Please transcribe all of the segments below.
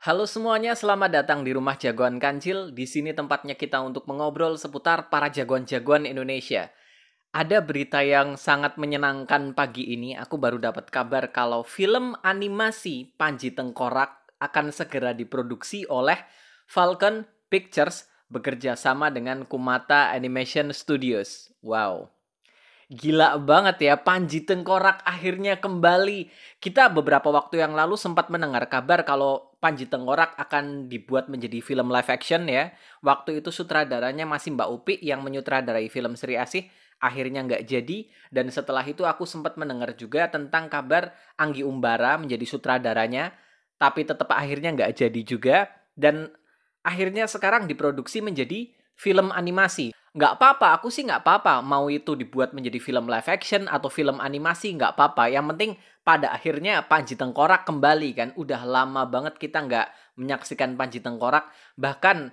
Halo semuanya, selamat datang di Rumah Jagoan Kancil. Di sini tempatnya kita untuk mengobrol seputar para jagoan-jagoan Indonesia. Ada berita yang sangat menyenangkan pagi ini. Aku baru dapat kabar kalau film animasi Panji Tengkorak akan segera diproduksi oleh Falcon Pictures bekerja sama dengan Kumata Animation Studios. Wow. Gila banget ya, Panji Tengkorak akhirnya kembali. Kita beberapa waktu yang lalu sempat mendengar kabar kalau Panji Tengkorak akan dibuat menjadi film live action ya. Waktu itu sutradaranya masih Mbak Upi yang menyutradarai film Sri Asih. Akhirnya nggak jadi. Dan setelah itu aku sempat mendengar juga tentang kabar Anggi Umbara menjadi sutradaranya. Tapi tetap akhirnya nggak jadi juga. Dan akhirnya sekarang diproduksi menjadi film animasi. Nggak apa-apa, aku sih nggak apa-apa. Mau itu dibuat menjadi film live action atau film animasi, nggak apa-apa. Yang penting pada akhirnya Panji Tengkorak kembali kan. Udah lama banget kita nggak menyaksikan Panji Tengkorak. Bahkan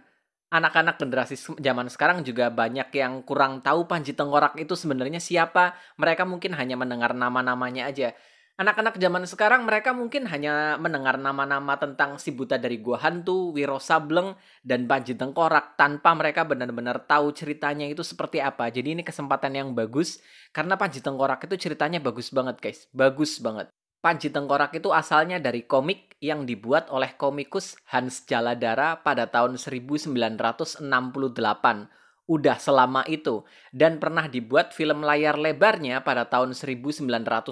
anak-anak generasi zaman sekarang juga banyak yang kurang tahu Panji Tengkorak itu sebenarnya siapa. Mereka mungkin hanya mendengar nama-namanya aja. Anak-anak zaman sekarang mereka mungkin hanya mendengar nama-nama tentang si buta dari gua hantu, Wiro Sableng, dan Panji Tengkorak tanpa mereka benar-benar tahu ceritanya itu seperti apa. Jadi ini kesempatan yang bagus karena Panji Tengkorak itu ceritanya bagus banget guys. Bagus banget. Panji Tengkorak itu asalnya dari komik yang dibuat oleh komikus Hans Jaladara pada tahun 1968. Udah selama itu. Dan pernah dibuat film layar lebarnya pada tahun 1971.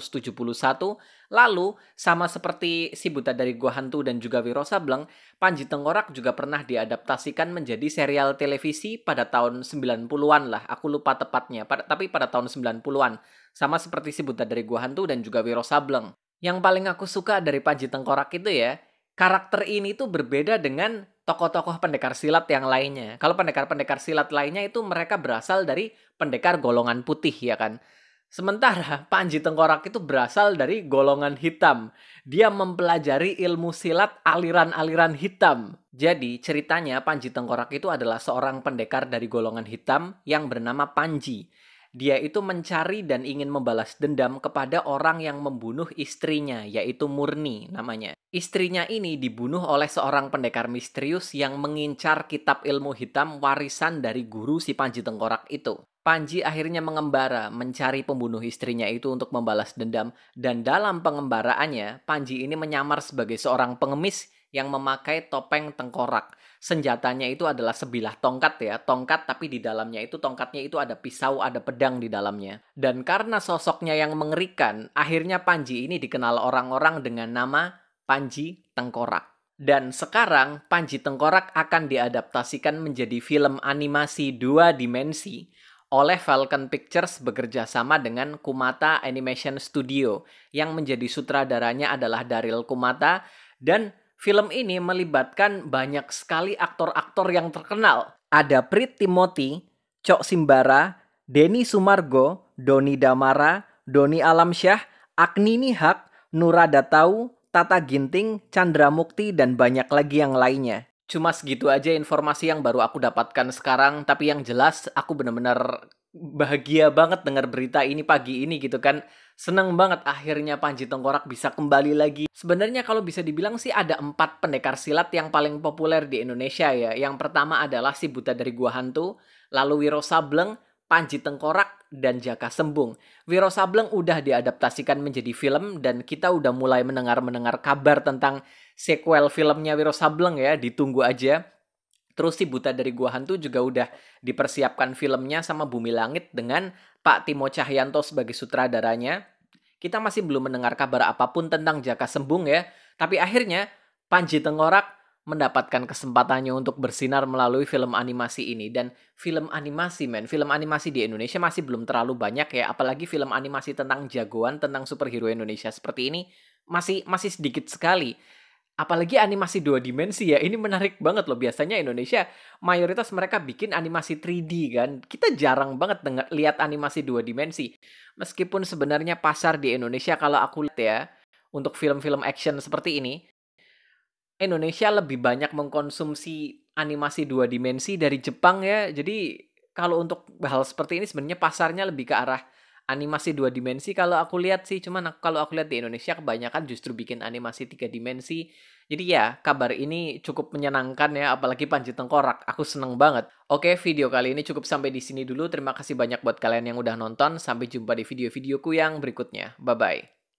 Lalu, sama seperti Si Buta dari Gua Hantu dan juga Wiro Sableng, Panji Tengkorak juga pernah diadaptasikan menjadi serial televisi pada tahun 90-an lah. Aku lupa tepatnya, tapi pada tahun 90-an. Sama seperti Si Buta dari Gua Hantu dan juga Wiro Sableng. Yang paling aku suka dari Panji Tengkorak itu ya, karakter ini tuh berbeda dengan tokoh-tokoh pendekar silat yang lainnya. Kalau pendekar-pendekar silat lainnya itu mereka berasal dari pendekar golongan putih ya kan. Sementara Panji Tengkorak itu berasal dari golongan hitam. Dia mempelajari ilmu silat aliran-aliran hitam. Jadi ceritanya Panji Tengkorak itu adalah seorang pendekar dari golongan hitam yang bernama Panji. Dia itu mencari dan ingin membalas dendam kepada orang yang membunuh istrinya, yaitu Murni namanya. Istrinya ini dibunuh oleh seorang pendekar misterius yang mengincar kitab ilmu hitam warisan dari guru si Panji Tengkorak itu. Panji akhirnya mengembara mencari pembunuh istrinya itu untuk membalas dendam, dan dalam pengembaraannya, Panji ini menyamar sebagai seorang pengemis yang memakai topeng tengkorak. Senjatanya itu adalah sebilah tongkat ya, tongkat tapi di dalamnya itu tongkatnya itu ada pisau, ada pedang di dalamnya. Dan karena sosoknya yang mengerikan, akhirnya Panji ini dikenal orang-orang dengan nama Panji Tengkorak. Dan sekarang Panji Tengkorak akan diadaptasikan menjadi film animasi 2 dimensi oleh Falcon Pictures bekerja sama dengan Kumata Animation Studio yang menjadi sutradaranya adalah Daryl Kumata. Dan film ini melibatkan banyak sekali aktor-aktor yang terkenal. Ada Prit Timothy, Cok Simbara, Denny Sumargo, Doni Damara, Doni Alamsyah, Agni Nihak, Nurada Tau, Tata Ginting, Chandra Mukti, dan banyak lagi yang lainnya. Cuma segitu aja informasi yang baru aku dapatkan sekarang, tapi yang jelas aku benar-benar bahagia banget dengar berita ini pagi ini gitu kan. Seneng banget akhirnya Panji Tengkorak bisa kembali lagi. Sebenarnya kalau bisa dibilang sih ada 4 pendekar silat yang paling populer di Indonesia ya. Yang pertama adalah Si Buta dari Gua Hantu, lalu Wiro Sableng, Panji Tengkorak, dan Jaka Sembung. Wiro Sableng udah diadaptasikan menjadi film dan kita udah mulai mendengar kabar tentang sequel filmnya Wiro Sableng ya, ditunggu aja. Terus Si Buta dari Gua Hantu juga udah dipersiapkan filmnya sama Bumi Langit dengan Pak Timo Cahyanto sebagai sutradaranya. Kita masih belum mendengar kabar apapun tentang Jaka Sembung ya. Tapi akhirnya Panji Tengkorak mendapatkan kesempatannya untuk bersinar melalui film animasi ini. Dan film animasi di Indonesia masih belum terlalu banyak ya. Apalagi film animasi tentang jagoan, tentang superhero Indonesia seperti ini masih sedikit sekali. Apalagi animasi 2 dimensi ya, ini menarik banget loh. Biasanya Indonesia mayoritas mereka bikin animasi 3D kan. Kita jarang banget lihat animasi 2 dimensi. Meskipun sebenarnya pasar di Indonesia kalau aku lihat ya, untuk film-film action seperti ini, Indonesia lebih banyak mengkonsumsi animasi 2 dimensi dari Jepang ya. Jadi kalau untuk hal seperti ini sebenarnya pasarnya lebih ke arah animasi 2 dimensi kalau aku lihat sih, cuman kalau aku lihat di Indonesia kebanyakan justru bikin animasi 3 dimensi. Jadi ya, kabar ini cukup menyenangkan ya, apalagi Panji Tengkorak. Aku seneng banget. Oke, video kali ini cukup sampai di sini dulu. Terima kasih banyak buat kalian yang udah nonton. Sampai jumpa di video-videoku yang berikutnya. Bye-bye.